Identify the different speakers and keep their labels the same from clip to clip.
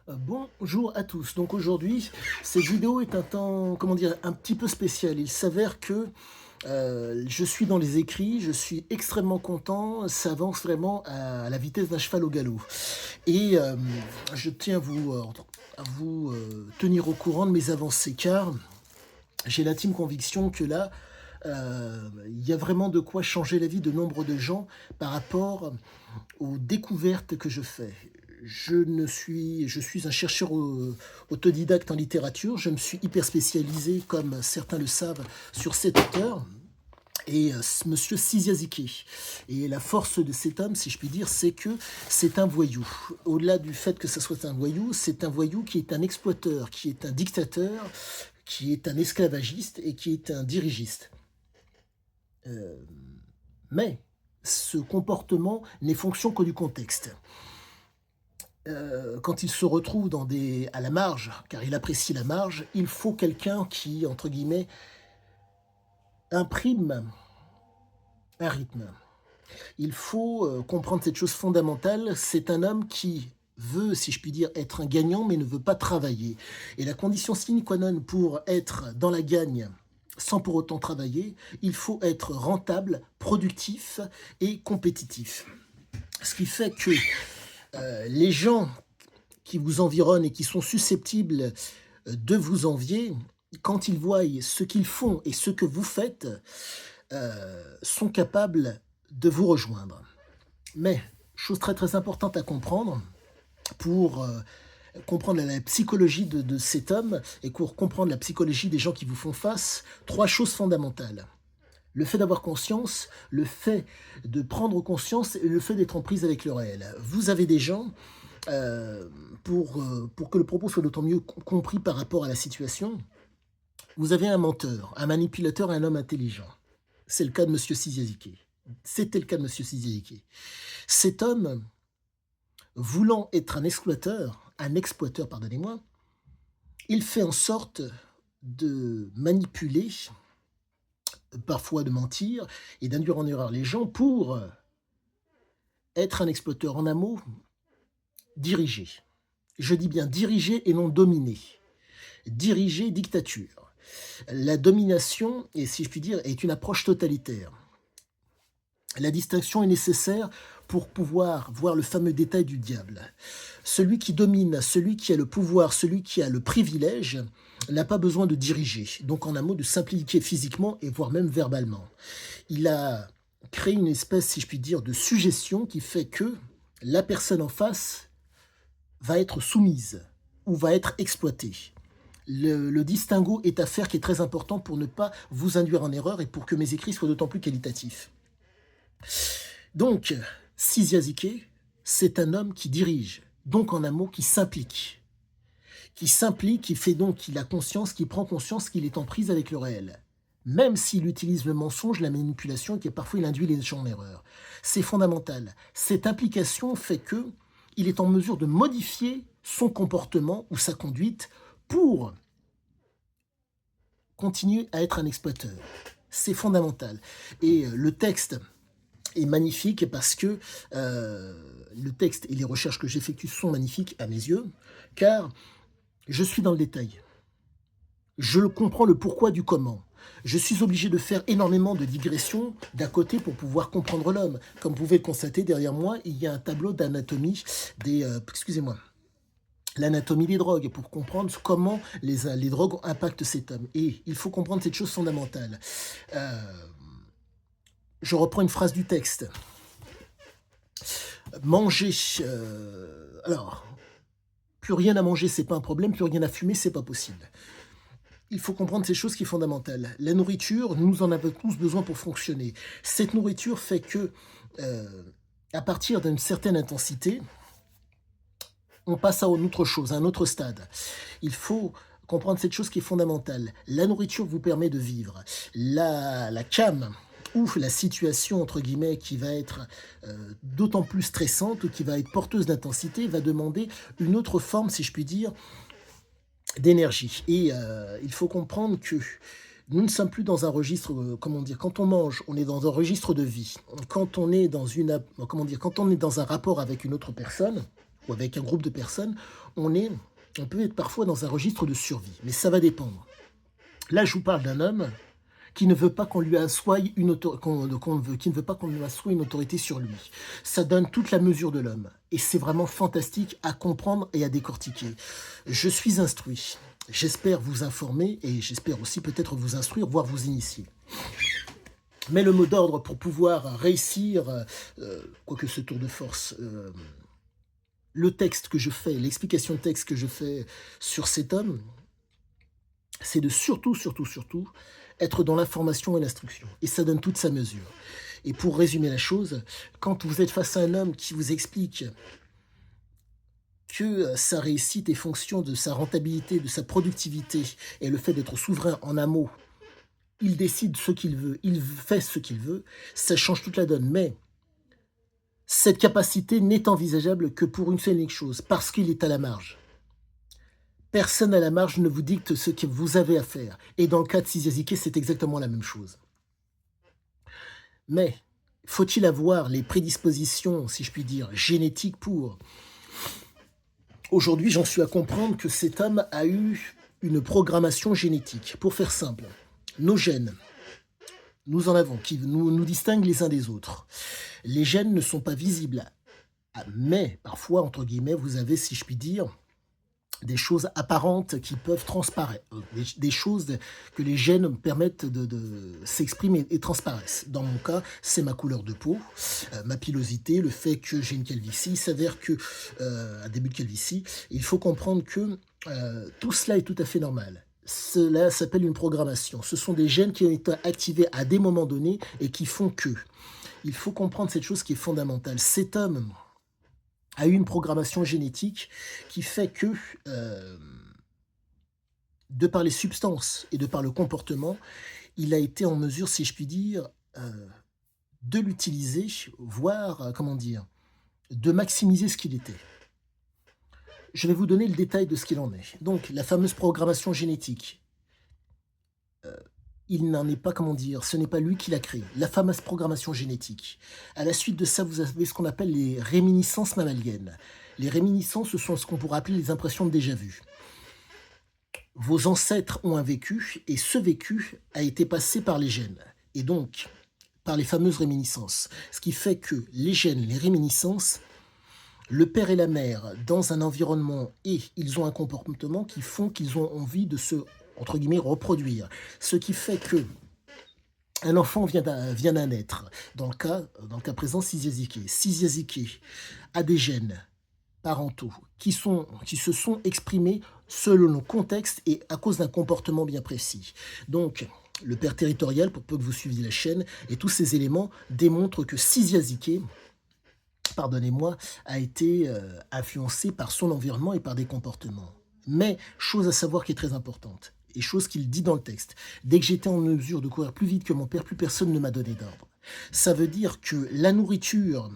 Speaker 1: Bonjour à tous. Donc aujourd'hui, cette vidéo est un temps, comment dire, un petit peu spécial. Il s'avère que je suis dans les écrits, je suis extrêmement content, ça avance vraiment à la vitesse d'un cheval au galop. Et je tiens à vous tenir au courant de mes avancées, car j'ai l'intime conviction que là, il y a vraiment de quoi changer la vie de nombre de gens par rapport aux découvertes que je fais. Je suis un chercheur autodidacte en littérature. Je me suis hyper spécialisé, comme certains le savent, sur cet auteur et monsieur Ciziaziki. Et la force de cet homme, si je puis dire, c'est que c'est un voyou. Au-delà du fait que ce soit un voyou, c'est un voyou qui est un exploiteur, qui est un dictateur, qui est un esclavagiste et qui est un dirigiste. Euh, mais ce comportement n'est fonction que du contexte. Quand il se retrouve à la marge, car il apprécie la marge, il faut quelqu'un qui, entre guillemets, imprime un rythme. Il faut comprendre cette chose fondamentale, c'est un homme qui veut, si je puis dire, être un gagnant, mais ne veut pas travailler. Et la condition sine qua non pour être dans la gagne sans pour autant travailler, il faut être rentable, productif et compétitif. Ce qui fait que les gens qui vous environnent et qui sont susceptibles de vous envier, quand ils voient ce qu'ils font et ce que vous faites, sont capables de vous rejoindre. Mais, chose très très importante à comprendre, pour comprendre la psychologie de cet homme et pour comprendre la psychologie des gens qui vous font face, trois choses fondamentales. Le fait d'avoir conscience, le fait de prendre conscience et le fait d'être en prise avec le réel. Vous avez des gens pour que le propos soit d'autant mieux compris par rapport à la situation, vous avez un menteur, un manipulateur et un homme intelligent. C'est le cas de Monsieur Ciziaziki. C'était le cas de Monsieur Ciziaziki. Cet homme, voulant être un exploiteur, pardonnez-moi, il fait en sorte de manipuler, parfois de mentir et d'induire en erreur les gens pour être un exploiteur. En un mot, diriger. Je dis bien diriger et non dominer. Diriger, dictature. La domination, et si je puis dire, est une approche totalitaire. La distinction est nécessaire pour pouvoir voir le fameux détail du diable. Celui qui domine, celui qui a le pouvoir, celui qui a le privilège, n'a pas besoin de diriger. Donc en un mot, de s'impliquer physiquement et voire même verbalement. Il a créé une espèce, si je puis dire, de suggestion qui fait que la personne en face va être soumise ou va être exploitée. Le distinguo est à faire qui est très important pour ne pas vous induire en erreur et pour que mes écrits soient d'autant plus qualitatifs. Donc, Ciziazike, c'est un homme qui dirige, donc en un mot, qui s'implique, qui fait donc, qu'il a conscience, qui prend conscience qu'il est en prise avec le réel, même s'il utilise le mensonge, la manipulation, et que parfois il induit les gens en erreur. C'est fondamental. Cette implication fait que il est en mesure de modifier son comportement ou sa conduite pour continuer à être un exploiteur. C'est fondamental. Et le texte est magnifique parce que le texte et les recherches que j'effectue sont magnifiques à mes yeux, car je suis dans le détail. Je comprends le pourquoi du comment. Je suis obligé de faire énormément de digressions d'un côté pour pouvoir comprendre l'homme. Comme vous pouvez le constater, derrière moi, il y a un tableau d'anatomie excusez-moi, l'anatomie des drogues, pour comprendre comment les drogues impactent cet homme. Et il faut comprendre cette chose fondamentale. Euh, je reprends une phrase du texte. Manger, alors, plus rien à manger, c'est pas un problème, plus rien à fumer, c'est pas possible. Il faut comprendre ces choses qui sont fondamentales. La nourriture, nous en avons tous besoin pour fonctionner. Cette nourriture fait que, à partir d'une certaine intensité, on passe à une autre chose, à un autre stade. Il faut comprendre cette chose qui est fondamentale. La nourriture vous permet de vivre. La cam, ou la situation, entre guillemets, qui va être d'autant plus stressante, ou qui va être porteuse d'intensité, va demander une autre forme, si je puis dire, d'énergie. Et il faut comprendre que nous ne sommes plus dans un registre, comment dire, quand on mange, on est dans un registre de vie. Quand on est dans quand on est dans un rapport avec une autre personne, ou avec un groupe de personnes, on est on peut être parfois dans un registre de survie, mais ça va dépendre. Là, je vous parle d'un homme qui ne veut pas qu'on lui assoie qui ne veut pas qu'on lui assoie une autorité sur lui. Ça donne toute la mesure de l'homme et c'est vraiment fantastique à comprendre et à décortiquer. Je suis instruit. J'espère vous informer et j'espère aussi peut-être vous instruire, voire vous initier. Mais le mot d'ordre pour pouvoir réussir, quoique ce tour de force, le texte que je fais, l'explication de texte que je fais sur cet homme, c'est de surtout, surtout, surtout être dans l'information et l'instruction. Et ça donne toute sa mesure. Et pour résumer la chose, quand vous êtes face à un homme qui vous explique que sa réussite est fonction de sa rentabilité, de sa productivité et le fait d'être souverain en un mot, il décide ce qu'il veut, il fait ce qu'il veut, ça change toute la donne. Mais cette capacité n'est envisageable que pour une seule et unique chose, parce qu'il est à la marge. Personne à la marge ne vous dicte ce que vous avez à faire. Et dans le cas de Siziazike, c'est exactement la même chose. Mais faut-il avoir les prédispositions, si je puis dire, génétiques pour? Aujourd'hui, j'en suis à comprendre que cet homme a eu une programmation génétique. Pour faire simple, nos gènes, nous en avons, qui nous distinguent les uns des autres. Les gènes ne sont pas visibles, mais parfois, entre guillemets, vous avez, si je puis dire, des choses apparentes qui peuvent transparaître, des choses que les gènes permettent de s'exprimer et transparaissent. Dans mon cas, c'est ma couleur de peau, ma pilosité, le fait que j'ai une calvitie. Il s'avère que, un début de calvitie, il faut comprendre que tout cela est tout à fait normal. Cela s'appelle une programmation. Ce sont des gènes qui ont été activés à des moments donnés et qui font que. Il faut comprendre cette chose qui est fondamentale. Cet homme a eu une programmation génétique qui fait que, de par les substances et de par le comportement, il a été en mesure, si je puis dire, de l'utiliser, voire, comment dire, de maximiser ce qu'il était. Je vais vous donner le détail de ce qu'il en est. Donc, la fameuse programmation génétique, il n'en est pas, comment dire, ce n'est pas lui qui l'a créée. La fameuse programmation génétique. À la suite de ça, vous avez ce qu'on appelle les réminiscences mammaliennes. Les réminiscences, ce sont ce qu'on pourrait appeler les impressions de déjà-vu. Vos ancêtres ont un vécu, et ce vécu a été passé par les gènes, et donc par les fameuses réminiscences. Ce qui fait que les gènes, les réminiscences, le père et la mère, dans un environnement, et ils ont un comportement qui font qu'ils ont envie de se, entre guillemets, reproduire. Ce qui fait que un enfant vient d'un naître. Dans le cas présent, Siziazike. Siziazike a des gènes parentaux qui se sont exprimés selon le contexte et à cause d'un comportement bien précis. Donc, le père territorial, pour peu que vous suiviez la chaîne, et tous ces éléments démontrent que Siziazike, pardonnez-moi, a été influencé par son environnement et par des comportements. Mais, chose à savoir qui est très importante, et chose qu'il dit dans le texte, dès que j'étais en mesure de courir plus vite que mon père, plus personne ne m'a donné d'ordre. Ça veut dire que la nourriture,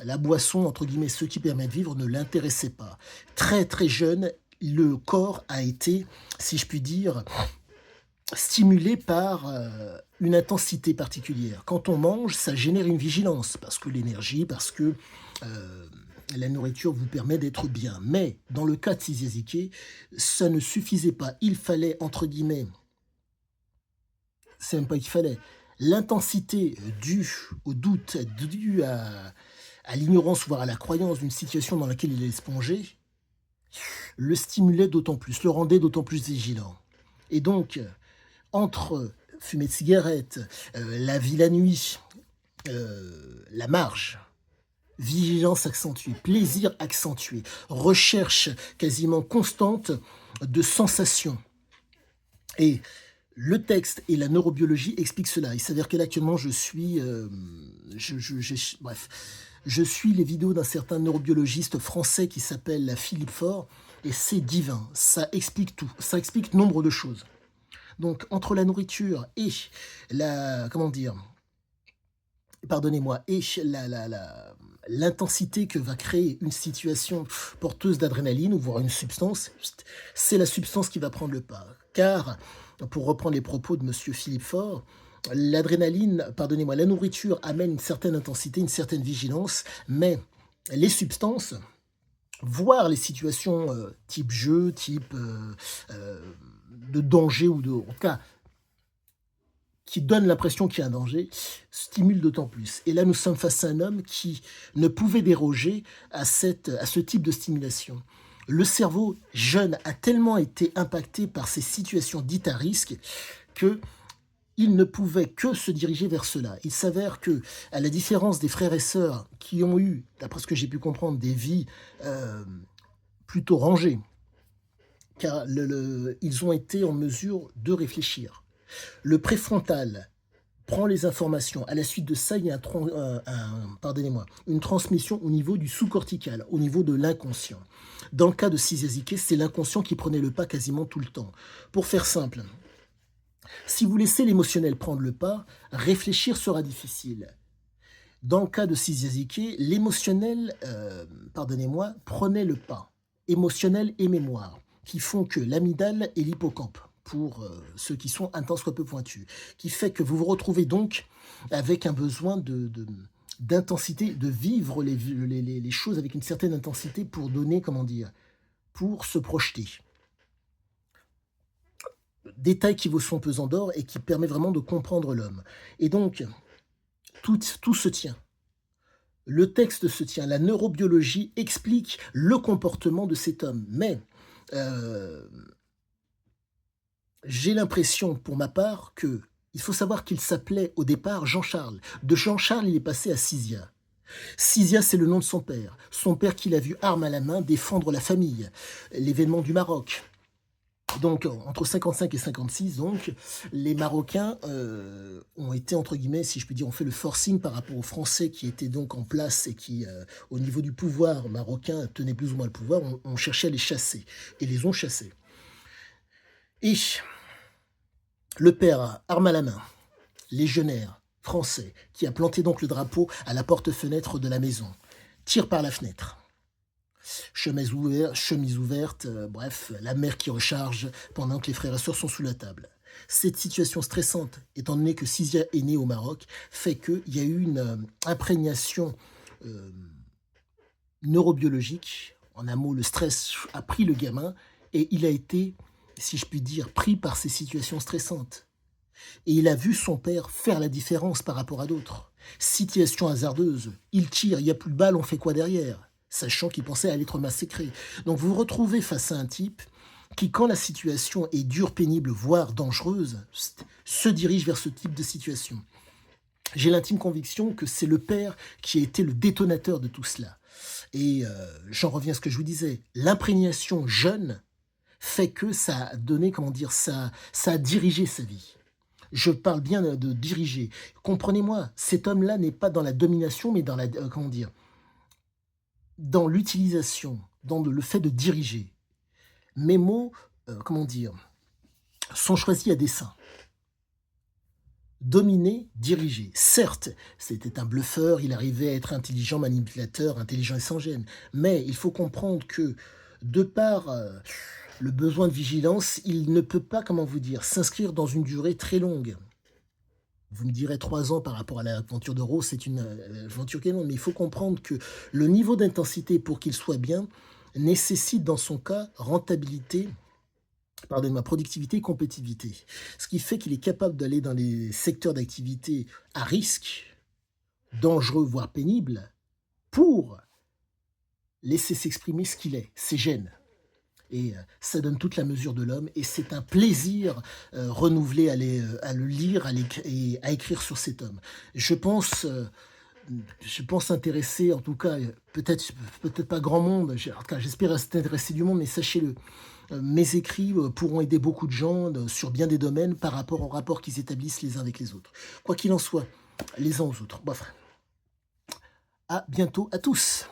Speaker 1: la boisson, entre guillemets, ce qui permet de vivre, ne l'intéressait pas. Très très jeune, le corps a été, si je puis dire, stimulé par une intensité particulière. Quand on mange, ça génère une vigilance, parce que l'énergie, parce que la nourriture vous permet d'être bien. Mais dans le cas de Siziazike, ça ne suffisait pas. Il fallait, entre guillemets, c'est même pas qu'il fallait, l'intensité due au doute, due à l'ignorance, voire à la croyance d'une situation dans laquelle il allait se plonger, le stimulait d'autant plus, le rendait d'autant plus vigilant. Et donc, entre fumer de cigarette, la vie la nuit, la marge, vigilance accentuée, plaisir accentué, recherche quasiment constante de sensations. Et le texte et la neurobiologie expliquent cela. Il s'avère qu'actuellement, je suis les vidéos d'un certain neurobiologiste français qui s'appelle Philippe Faure, et c'est divin. Ça explique tout. Ça explique nombre de choses. Donc, entre la nourriture et pardonnez-moi, et l'intensité que va créer une situation porteuse d'adrénaline, ou voire une substance, c'est la substance qui va prendre le pas. Car, pour reprendre les propos de monsieur Philippe Faure, l'adrénaline, pardonnez-moi, la nourriture amène une certaine intensité, une certaine vigilance, mais les substances voir les situations, type jeu, type, de danger ou de en tout cas, qui donne l'impression qu'il y a un danger, stimule d'autant plus. Et là, nous sommes face à un homme qui ne pouvait déroger à ce type de stimulation. Le cerveau jeune a tellement été impacté par ces situations dites à risque que il ne pouvait que se diriger vers cela. Il s'avère que, à la différence des frères et sœurs qui ont eu, d'après ce que j'ai pu comprendre, des vies, plutôt rangées, car ils ont été en mesure de réfléchir. Le préfrontal prend les informations. À la suite de ça, il y a pardonnez-moi, une transmission au niveau du sous-cortical, au niveau de l'inconscient. Dans le cas de Cisiazike, c'est l'inconscient qui prenait le pas quasiment tout le temps. Pour faire simple, si vous laissez l'émotionnel prendre le pas, réfléchir sera difficile. Dans le cas de Cisiazike, l'émotionnel, pardonnez-moi, prenait le pas. Émotionnel et mémoire, qui font que l'amygdale et l'hippocampe, pour ceux qui sont un tant soit peu pointus, qui fait que vous vous retrouvez donc avec un besoin d'intensité, de vivre les choses avec une certaine intensité pour donner, comment dire, pour se projeter. Détails qui vous sont pesant d'or et qui permet vraiment de comprendre l'homme. Et donc, tout se tient. Le texte se tient, la neurobiologie explique le comportement de cet homme. Mais euh, j'ai l'impression, pour ma part, que il faut savoir qu'il s'appelait au départ Jean-Charles. De Jean-Charles, il est passé à Cisia. Cisia, c'est le nom de son père. Son père qu'il a vu arme à la main défendre la famille. L'événement du Maroc. Donc, entre 55 et 56, donc, les Marocains ont été, entre guillemets, si je puis dire, ont fait le forcing par rapport aux Français qui étaient donc en place et qui, au niveau du pouvoir marocain, tenaient plus ou moins le pouvoir, on cherchait à les chasser et les ont chassés. Et le père, arme à la main, légionnaire, français, qui a planté donc le drapeau à la porte-fenêtre de la maison, tire par la fenêtre. Chemise ouverte, bref, la mère qui recharge pendant que les frères et sœurs sont sous la table. Cette situation stressante, étant donné que Cisia est né au Maroc, fait qu'il y a eu une imprégnation euh, neurobiologique. En un mot, le stress a pris le gamin et il a été, si je puis dire, pris par ces situations stressantes. Et il a vu son père faire la différence par rapport à d'autres. Situation hasardeuse, il tire, il n'y a plus de balles, on fait quoi derrière? Sachant qu'il pensait à être massacré. Donc vous vous retrouvez face à un type qui, quand la situation est dure, pénible, voire dangereuse, se dirige vers ce type de situation. J'ai l'intime conviction que c'est le père qui a été le détonateur de tout cela. Et j'en reviens à ce que je vous disais, l'imprégnation jeune fait que ça a donné, comment dire, ça a dirigé sa vie. Je parle bien de diriger. Comprenez-moi, cet homme-là n'est pas dans la domination, mais dans la, comment dire, dans l'utilisation, dans le fait de diriger. Mes mots, comment dire, sont choisis à dessein. Dominer, diriger. Certes, c'était un bluffeur, il arrivait à être intelligent, manipulateur, intelligent et sans gêne. Mais il faut comprendre que, de par le besoin de vigilance, il ne peut pas, comment vous dire, s'inscrire dans une durée très longue. Vous me direz 3 ans par rapport à l'aventure de Rose, c'est une aventure qui est longue, mais il faut comprendre que le niveau d'intensité pour qu'il soit bien nécessite dans son cas rentabilité, pardonnez-moi, productivité et compétitivité. Ce qui fait qu'il est capable d'aller dans les secteurs d'activité à risque, dangereux, voire pénibles, pour laisser s'exprimer ce qu'il est, ses gènes. Et ça donne toute la mesure de l'homme et c'est un plaisir renouvelé à le lire et à écrire sur cet homme. Je pense, euh, je pense intéresser, en tout cas, peut-être pas grand monde, en tout cas j'espère intéresser du monde, mais sachez-le, mes écrits pourront aider beaucoup de gens sur bien des domaines par rapport aux rapports qu'ils établissent les uns avec les autres. Quoi qu'il en soit, les uns aux autres. Bref, à bientôt à tous.